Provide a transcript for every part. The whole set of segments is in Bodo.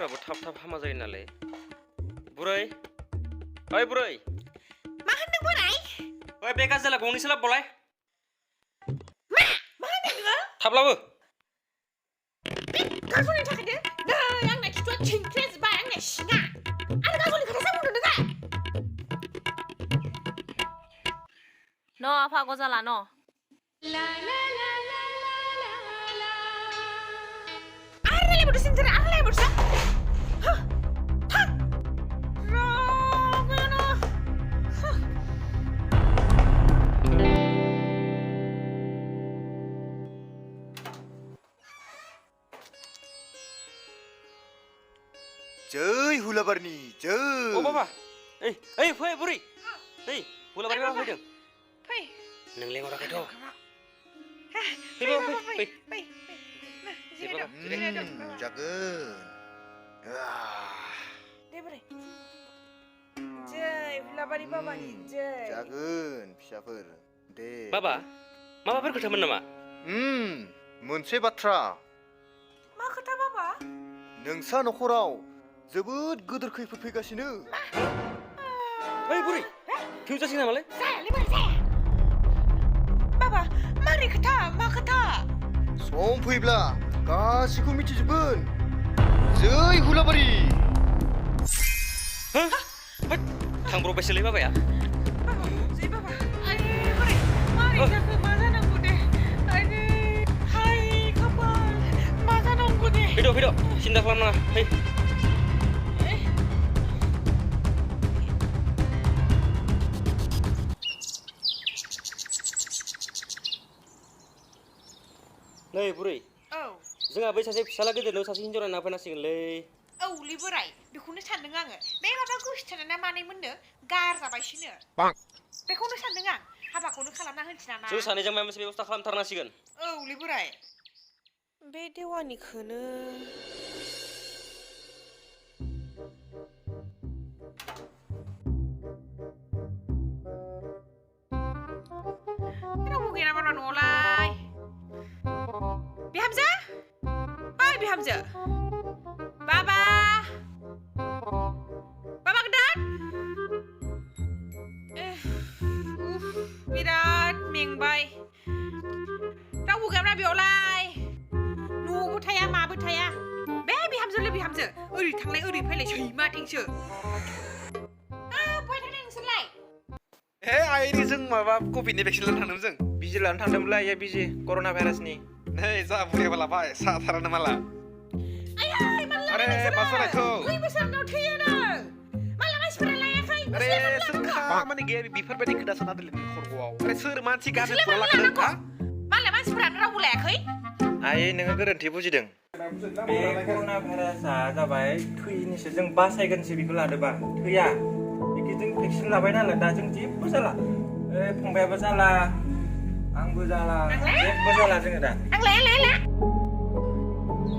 बेमारफोराबो थाब थाब हामा जायो नालाय बुरै ओइ बुरै मा होनदों बोराय ओइ बे गाजोला गंनैसो लाबोलाय मा होनदों नोङो थाब लाबो बे गाजरनि थाखायनो नै आंना खिथुआ थिंख्रेजबाय आंना सिङा आरो गाजरनि खोथा बुंदों नोङो न' आफा गजाला न' आरो रायलायबावदो सिन्थारा आरो रायलायबावदोसो थां रागायानो जै हुलाबारनि जै अ बाबा ओइ फै बुरै ओइ हुलाबारि बाबा फैदों फै नों लेंहराखैथ' फै बाबा फै जिरायदो जागोन दे बोराय जै हुलाबारि बाबानि जै जागोन फिसाफोर दे बाबा माबाफोर खोथामोन नामा मोनसे बाथ्रा मा खोथा बाबा नोंसा न'खराव जोबोद गोदोर खैफोद फैगासिनो ओइ बुरै फिउ जासिगोन नामालै जायालै बोराय जाया बाबा मारै खोथा मा खोथा सम फैब्ला गासिखौ मिथिजोबगोन जै हुलाबारि थांब्रबबायसोलै बाबाया बाबा जै बाबा आरे बोराय मारै जाखो मा जानांगौ दे आरे हाय खाफाल मा जानांगौ दे फैद' सिन्था खालामनाङा फै नै बुरै औ जोंहा बै सासे फिसाला गेदेरनाव सासे हिन्जाव नायना फैनांसिगोनलै औलै बोराय बेखौनो सानदों आङो बे माबा गोसथोना ना मानैमोननो गारजाबायसोनो बेखौनो सानदों आं हाबाखौनो खालामना होनोसै नामा जों सानैजों माबा मोनसे बेबस्था खालामथारनांसिगोन औलै बोराय बे देवानिखौनो रावबो गैया नामा न'आवलाय बिहामजो ओइ बिहामजो बाबा गोदान बिराद मेंबाय रावबो गैयाब्रा बेयावलाय न'आवबो थाया माबो थाया बे बिहामजोलै बिहामजो ओरै थांलाय ओरै फैलाय सैमाथिंसो बहाय थांदों नोंसोरलाय हे आइरि जों माबा कभिडनि भेक्सिन लानो थांदोंमोन जों बिजि लानो थांदोंमोनलै इयो बिजि कर'ना भाइरासनि नै जा बुरैयाबा लाबाय साथारानो माला आयै माला आरे मा जानायखौ 2 बोसोरनाव थैयोनो माला मानसिफोरा लायाखै आरे सोर खामानि गैया बेफोरबायदि खोथा साना दोनलै नों खरग'आव आरे सोर मानसि गाज्रि खौरां लाखोदों हा माला मानसिफोरानो रावबो लायाखै आयै नोङो गोरोन्थि बुजिदों बे कर'ना भाइरासआ जाबाय थैनिसो जों बासायगोनसो बेखौ लादोबा थैया बेखि जों भेक्सिन लाबाय नालाय दा जों जेबो जाला ओइ फंबायाबो जाला आंबो जाला जेबो जाला जोङो दा आं लाया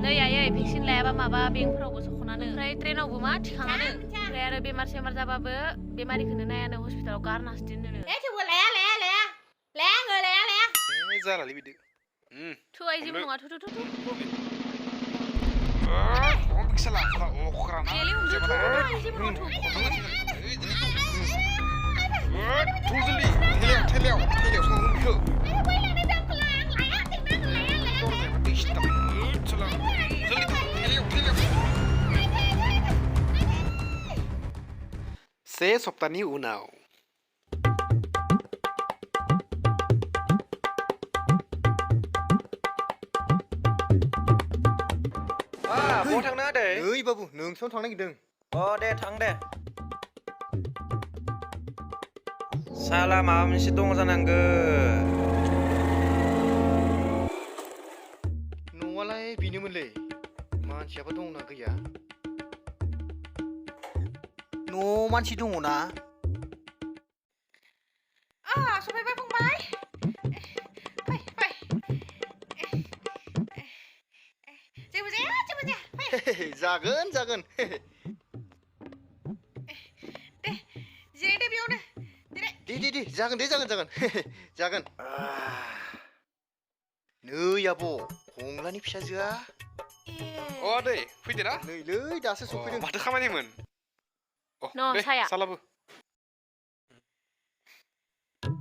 नै आयै भेक्सिन लायाबा माबा बेंकफोरावबो सख'नानो ओमफ्राय ट्रेनावबो मा थिखाङानो ओमफ्राय आरो बेमार सेमार जाबाबो बेमारिखौनो नायानो हस्पिटालाव गारनासो दोनोनो थेवबो लाया आङो लाया ए जालालै बिदि थु आइ जेबो नङा थु भेक्सिन लाफा अख्राना गेले हमदो थु जेबो नङा थु थुजोलि थेलायाव संनो बेखौ से सप्तानि उनाव बहा थांनो आदै नै बाबु नोंसोनाव थांनो नागिरदों दे थां दे साला माबा मोनसे दङ जानांगो न'आलाय बेनोमोनलै मानसियाबो दंना गैया न'आव मानसि दङ ना सफैबाय फंबाय फै जेबो जाया फै जागोन दे जिरायदो बेयावनो दे जागोन नै आब' हंलानि फिसाजोआ अ दै फैदो ना नैलै दासो सफैदों माथो खामानिमोन No, saya. सालाबो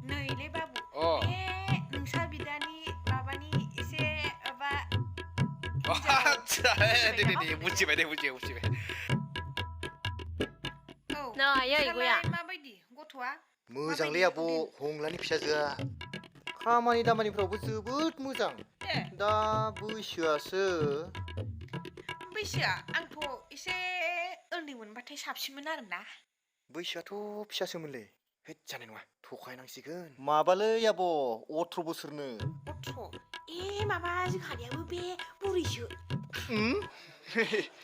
नैलै बाबु अ बे नोंसा बिदानि माबानि एसे माबा आच्छा दे बुजिबाय बुजिबाय औ No, ayo, फिसालाय Igoya. माबायदि गथ'आ मोजांलै आब' हंलानि फिसाजोआ खामानि दामानिफ्रावबो जोबोद मोजां ए दा बैसोआसो बैसोआ आंथ' एसे उन्दै मोनबाथाय साबसिनमोन आरोना बैसोआथ' फिसासोमोनलै होद जानाय नङा थगायनांसिगोन माबालै आब' 18 बोसोरनो गथ' माबा जोंहानियाबो बे बुरैसो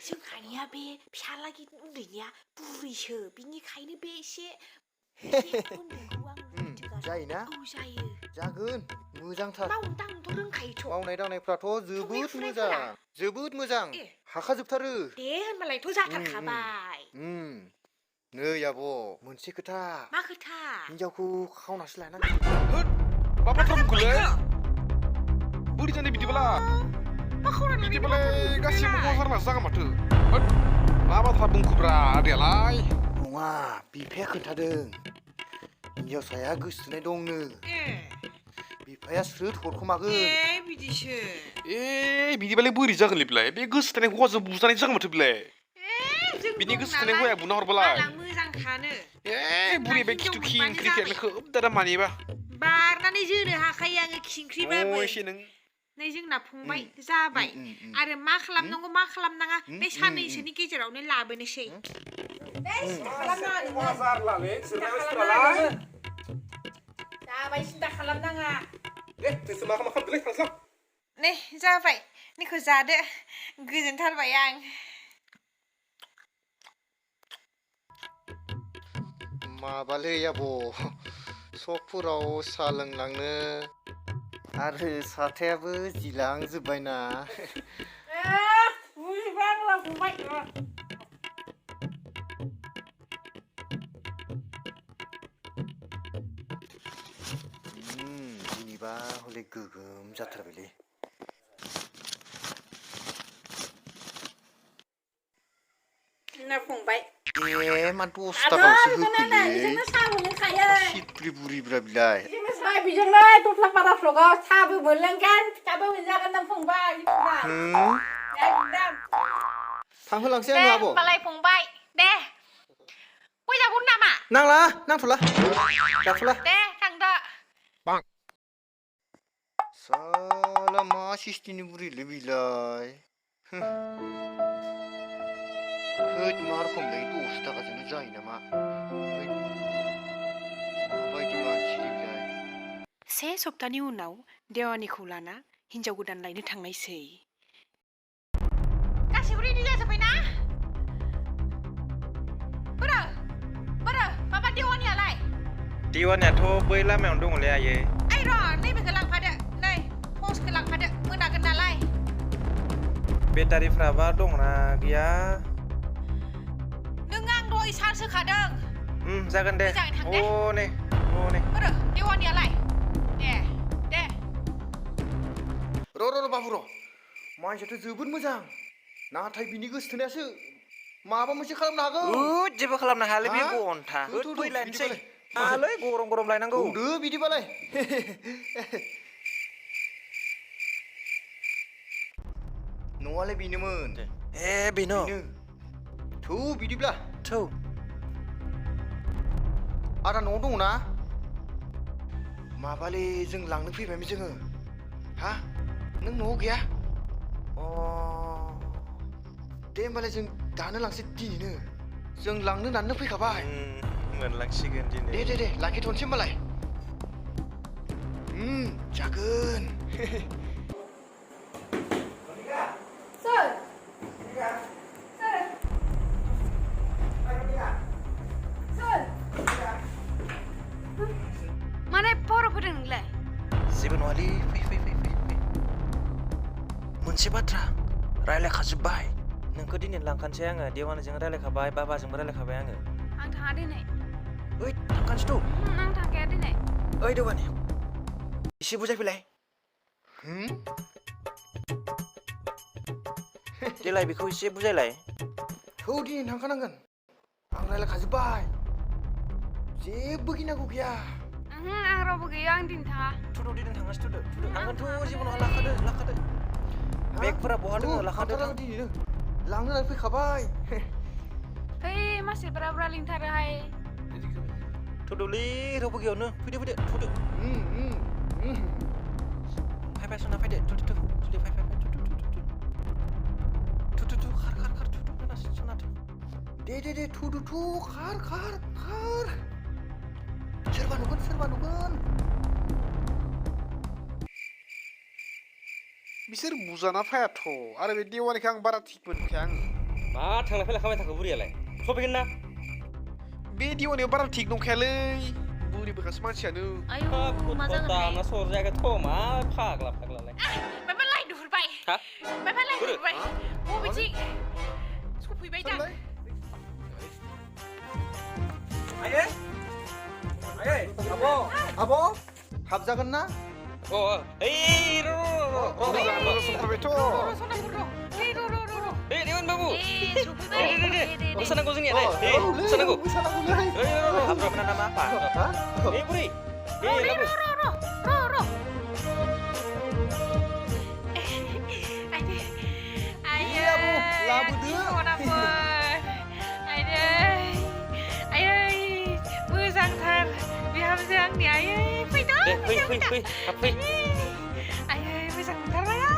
जोंहानिया बे फिसाला उन्दैनिया बुरैसो बिनिखायनो बे एसे उन्दैखौ आं लुबैदों जायोना औ जायो जागोन मोजांथार मावनो दांनोथ' रोंखायोथ' मावनाय दांनायफ्राथ' जोबोद फुनायफोरा? मोजां जोबोद मोजां ए। हाखाजोबथारो दे होनबालायथ' जाथारखाबाय नै आब' मोनसे खोथा मा खोथा हिनजावखौ खावनासो लायनांगौ होद मा बाथ्रा बुंखोलै बोरै जानो बिदिबाला मा खावनानै बिदिबालाय गासिबो खहा जारलासो जागोन माथो होद मा बाथ्रा बुंखोब्रा आदैयालाय नङा बिफाया खोन्थादों हिनजावसाया गोसोथोनाय दंनो बिफाया स्रोद हरखोमागोन बिदिसो बिदिबालाय बोरै जागोनलै बेलाय बे गोसोथोनाय हौवाजों बुजानाय जागोन माथो बेलाय बिनि गोसोथोनाय हौवाया बुना हरबालाय मोजांखानो बुरि बे खिथु खिंख्रिखियानो खोब दादा मानिबा बारनानै जोनो हाखायो आङो खिंख्रिबाबो एसे नों नै जोंना फंबाय जाबाय आरो मा खालामनांगौ मा खालामनाङा बे साननैसोनि गेजेरावनो लाबोनोसै जाबाय सिन्था खालामनाङा नै जाबाय निखौ जादो गोजोनथारबाय आं माबालै आब' सकफोराव साहा लोंलांनो आरो साथायाबो जिलांजोब्बायना दिनैबा हले गोगोम जाथारबायलै फंबाय मा 10 थाखासो होखोलै सिप्रि बुरिब्रा बिलाय बिजोंनो दफ्लापारा फ्लगाव साहाबो मोनलोंगोन फिथाबो मोनजागोन नों फंबाय एकदम थांहोलांसै दे आङो आब' होमबालाय फंबाय दे गय जागौन नामा नांला नांथ'ला जाथ'ला दे थांदो साला मा सिस्टिनि बुरिलै बिलाय होद मा रोखोमलै 10 थाखाजोंनो जायो नामा माबायदि मानसि बिलाय से सप्तानि उनाव देवानिखौ लाना हिनजाव गोदान लायनो थांनायसै गासिबो रेडि जाजोब्बायना बोरो माबा देवानियालाय दिवानियाथ' बै लामायावनो दङलै आयै ओइ र' नैबेखौ लांफादो नै पस्टखौ लांफादो मोनागोन नालाय बेटारिफ्राबा दंना गैया नों आं दहाय चार्ज होखादों जागोन दे मोजाङै थां दे। ने बोरो देवानियालाय दे र' बाबु र' मानसियाथ' जोबोद मोजां नाथाय बिनि गोसोथोनायासो माबा मोनसे खालामनो हागौ जेबो खालामनो हायालै बे हा? गन्था थु, फै लायनोसै बिदिबालाय। हालै गरम लायनांगौ औदो बिदिबालाय न'आलाय बेनोमोन बेनो थौ बिदिब्ला थौ आदा न'आव दङ ना माबालै जों लांनो फैबायमोन जोङो हा नों न'आव गैया दे होमबालाय जों दानो लांसै दिनैनो जों लांनो नाननो फैखाबाय मोनलांसिगोन दिनै दे लाखिथ'नोसै होमबालाय जागोन माने बर' फोरों नोंलाय जेबो नङालै फै मोनसे बाथ्रा रायलायखाजोब्बाय नोंखौ दिनै लांखानोसै आङो देवानिजों रायलायखाबाय बाबाजोंबो रायलायखाबाय आङो आं थाङा दिनै ओइ थांखानोसैथ' आं थांखाया दिनै ओइ देवानि एसे बुजायफैलाय देलाय बेखौ एसे बुजायलाय थौ दिनै थांखानांगोन आं रायलायखाजोब्बाय जेबो गिनांगौ गैया आं रावबो गैया आं दिनै थाङा थुदो दिनै थाङासै थुदो थांगोनथ' जेबो नङा लाखादो बेगफोरा बहा दङ लाखादो थांथाराखै दिनैनो लांनो होननानै फैखाबाय है मानसिफोरा बुरा लिंथारोहाय थुदोलै रावबो गैयावनो फैदो थुदो फाय सना फैदो थुदो फाय थुदो खार थुदो ना सना थु दे थुदो खार सोरबा नुगोन बिसोर बुजाना फायाथ' आरो बे देवानिखौ आं बारा थिग मोनखाया आङो मा थांलाय फैलाय खालामबाय थाखो बुरियालाय सफैगोन ना बे देवानियाव बारा थिग नंखायालै बुरिबोखासो मानसियानो आयु मा जागोनहाय दाना सरजायाखैथ' मा फाग्लालाय माबा लाइ नुहुरबाय हा माबा लाइ नुहुरबाय बबेथिं सफैबाय दा आयै आब' हाबजागोन ना अ ओइ र संफाबायथ' सना र' ए देवन बाबु ए सफैबाय दे मोसानांगौ जोंनियालाय मोसानांगौ मोसानांगौलै हाबग्राफोरा नामा आफा ए बुरि ए लाबो मोजांथार बिहामजो आंनि आयै फैदो दे फै हाब फै आयै मोजां मोनथारबाय आं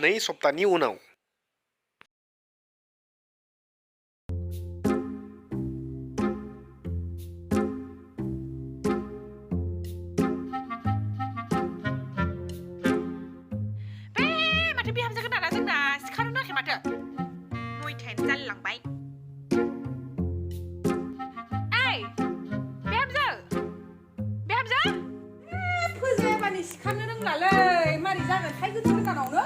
नै सप्तानि उनाव माथो बिहामजो गोदाना जोंना सिखारनो नाङाखै माथो 9:10 जालायलांबाय ओइ बिहामजो फोजायाबानि सिखारनो रोंलालै मारै जागोन थाइ गोदानावनो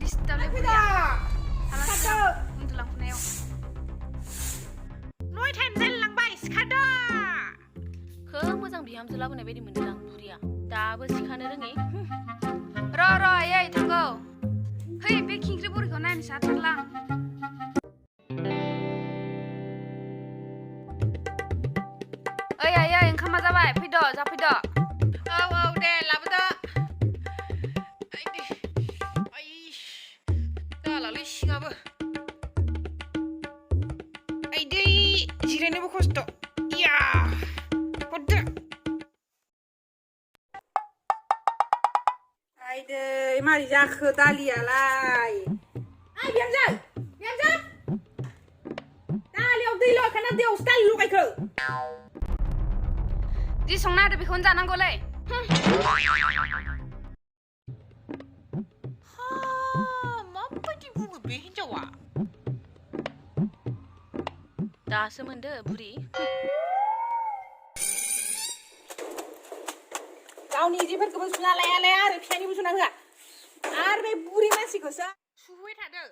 दिस्टार्बलै फैदा उन्दुलांफुनायाव 9:10 जालायलांबाय सिखारदो मोजां बिहामजो लाबोनाय बायदि मोनदों आं बुरिया दाबो सिखानो रोङै र' आयै थांगौ है बे खिंख्रि बुरिखौ नायनो साथारलां ओइ आयै ओंखामा जाबाय फैद' जाफैद' औ दे लाबोदो दालालै सिङाबो दै जिरायनोबो खस्थ' इया हरदो आइदै मारै जाखो दालियालाय आइ बिहामजो दालियाव दै लगायखाना दैयावसो दालि लगायखो जि संना होदो बेखौनो जानांगौलै माबायदि बुङो बे हिन्जावा दासो मोनदो बुरि गावनि जिफोरखौबो सुना लायालाय आरो फिसानिबो सुना होआ आरो बे बुरि मानसिखौसो सुबाय थादो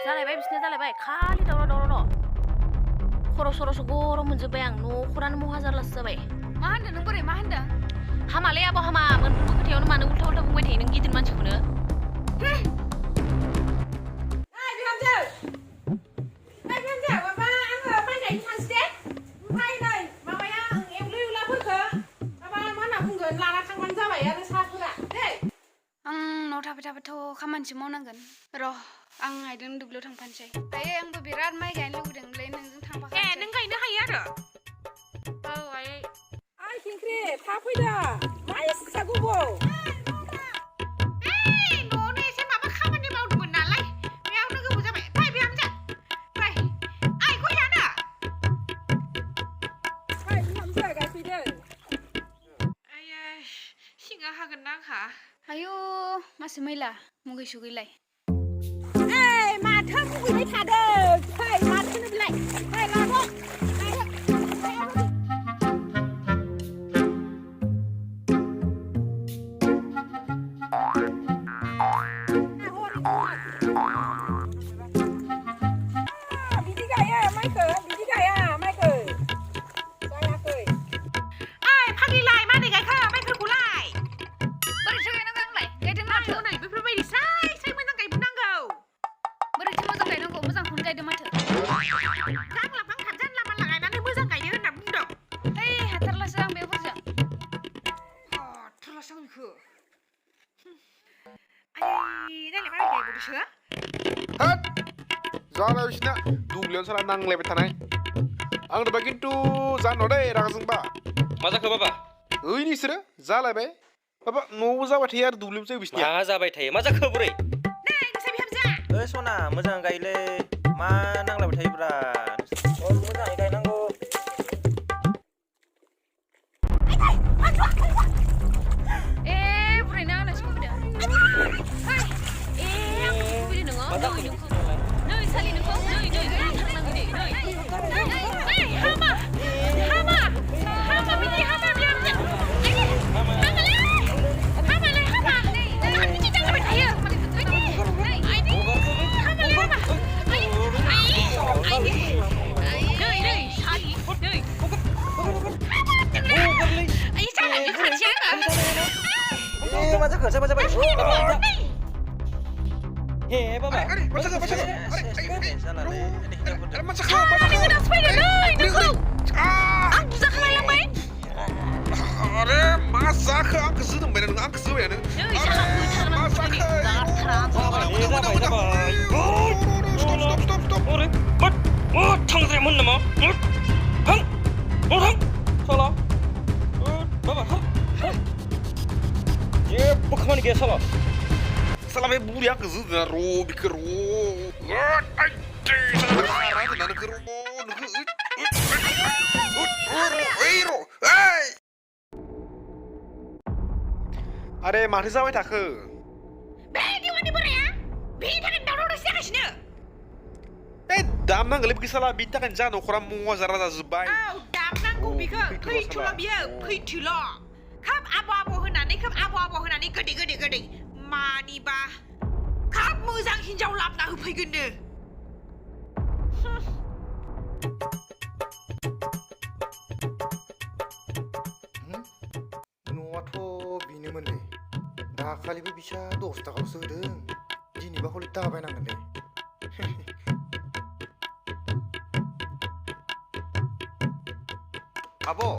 जालायबाय बिसोरना जालायबाय खालि दावराव खर' सर'सो गरम मोनजोब्बाय आं न'खरानो महा जारलासो जाबाय मा होनदों नों बोरै मा होनदों हामालै आब' हामा मोनफ्रोमबो खोथायावनो मानो उल्था बुंबाय थायो नों गिदिर मानसिखौनो माबा आङो माइ गायनो थांसै दे ओमफ्राय नै माबाया एवलु एवलाफोरखौ माबा मा होनना बुंगोन लाना थांबानो जाबाय आरो साहाफोरा दे आं न'आव थाबाय थाबाथ' खामानिसो मावनांगोन र' आं आइजों दुब्लियाव थांफानोसै आयै आंबो बिराद माइ गायनो लुगैदोंलै नोंजों थांफाखानोसै नों गायनो हायो आरो औ आयै आइ खिंख्रि थाब फैदा मा एसे गोबाव न'आवनो एसे माबा खामानि मावदोंमोन नालाय बेयावनो गोबाव जाबाय फै बिहामजो फै आइ गय जानो फै बिहामजो गायफैदो आयै सिङा हागोन ना आंहा आयु मासे मैला मुगै सुगैलाय Ê, mà thơm cái gì đấy thả đời. Hey, mà thơm cái này. Hey, là thôi. Bibi gaya, Michael. Bibi gaya, Michael. Saya cười. Ai, pagi lai, mana gaya kau? Mai kau kulai. बोरै गायनांगौ आंलाय गायदों माथो Ai, बेफोरबायदि sai मोजां गायबोनांगौ. बोरैथो मोजां गायनांगौ मोजांखौनो गायदों माथो Jangan lapang jangan lama lainnya मोजां गायनो होनना बुंदों. ओइ हाथारलासो आं बेफोरजों Terus aku ikut. Ay, dah lepas lagi bodoh sih. होद जाबाय बिसिना दुब्लियावनो साला नांलायबाय थानाय आं दा खिन्थु जानो दे रागा जोंबा मा जाखो बाबा ओइ नोंसोरो जालायबाय बाबा न'आवबो जाबाय थायो आरो दुब्लियावबो जायो बिसिनिया मा जाबाय थायो मा जाखो बुरै Nah, ini saya bihamza. सना मोजां गायलै मा नांलायबाय थायोब्रा मोजाङै गायनांगौ ए बुरैनो आंनाव सफैदों ओइ आंखौ सफैदों नोङो नै सालि नोंखौ नै थांनांगौ नै ओइ हामा बिदि हामा बिहामजो हामालै jangan बिदि जालाबाय थायो मा जाखो जाबाय हे बाबा मा जाखो जालालै मा जाखो Ang buza खालायलांबाय. अरे मा जाखो आंखौ जोदोंबाय नों आंखौ जोबायानो मा जाखो स्टप बुरै मा थांज्रायमोन नामा थां साला बाबा जेबो खामानि गैया साला साला बे बुरिया आंखौ जोदों र' बिखौ अरे माथो जाबाय थाखो Beh, di mana bodohnya? Bihi tangan daun udah siapa sini? दामनांगोलै बिखौ साला बिनि थाखायनो जा न'खरा मुवा जारा जाजोब्बाय Oh, दामनांगौ बिखौ फैथ'ला बियो फैथ'ल' खोब आब' होनानै गोदै मानिबा खोब मोजां हिनजाव लाबोना होफैगोननो न'आथ' बेनोमोनलै दाखालिबो बिसा 10 थाखाल'सो होदों दिनैबा हले दाबायनांगोनलै आब'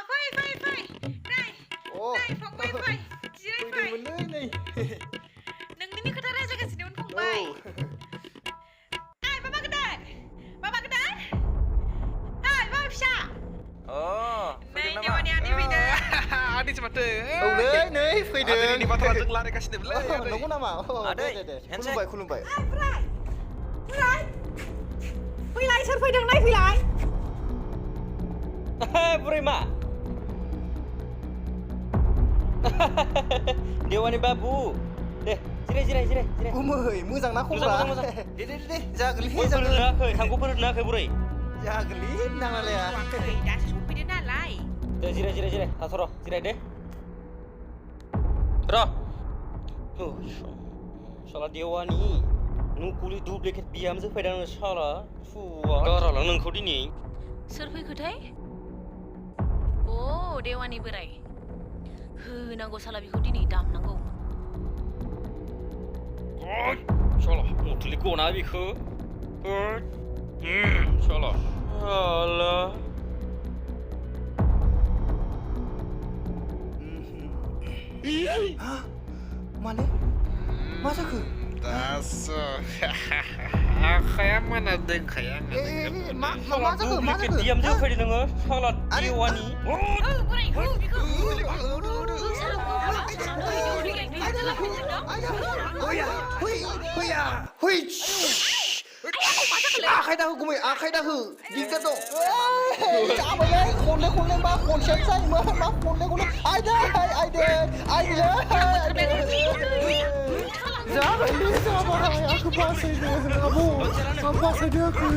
फै नै फंबाय फै जिरायफै फैदोंमोनलै नै नोंनि खोथा रायज्लायगासिनोमोन फंबाय ओइ बाबा गोदान ओइ बाबा फिसा नै देवानि आदै फैदों आदैसो माथो औलै नै फैदों आदैनि बाथ्रा जों रायलायगासिनोमोनलै नंगौ नामा आदै, दे handshake. खुलुमबाय फैलाय सोर फैदों नायफैलाय बुरै मा देवानि बाबु दे जिराय गुमै मोजां ना खबरा मोजां दे जागोनलै थांगौफोर होनाखै बुरै जागोनलै नाङालाया दासो सफैदो नालाय दे जिराय थाथ'र' जिराय दे र' साला देवानि न'खुलि दुब्लिकेट बिहामजो फैदों साला फुवा गारालां नोंखौ दिनै सोर फैखोथाय अ देवानि बोराय होनांगौ साला बेखौ दिनै दामनांगौ साला मथुलि गना बेखौ साला साला माने मा जाखो दासो आखाया mana दोंखायो मा जाखो बिहामजो फैदों नोङो साला देवानि बोराय हो बेखौ फैया आखाइ दाहो गुमै आखाइ दाहो दिगदार दं जाबायलै खनले मा खनसेयानो जायोमोन मा खनले आयदै जाबायलै जाबाय आंखौ बासायदो आब' बासायदो आंखौ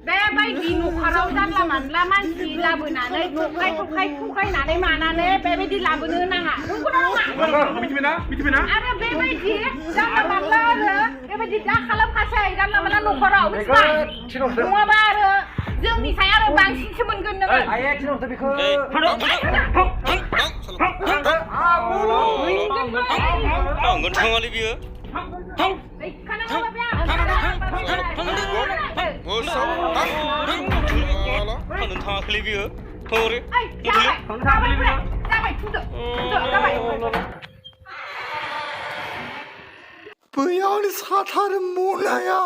बेबायदि न'खराव जानला मानला मानसि लाबोनानै न'खाय थुखायनानै मानानै बेबायदि लाबोनो नाङा नंगौना नङा आरो बेबायदि जानला मानला आरो बेबायदि दा खालामखासै जानला मानला न'खराव मिथिबाय नङाबा आरो जोंनि साय आरो बांसिनसो मोनगोन नोङो थांगोन थाङालै बियो थांगोन थाङाखैलै बियो हरे बैयावनो साथार मनाया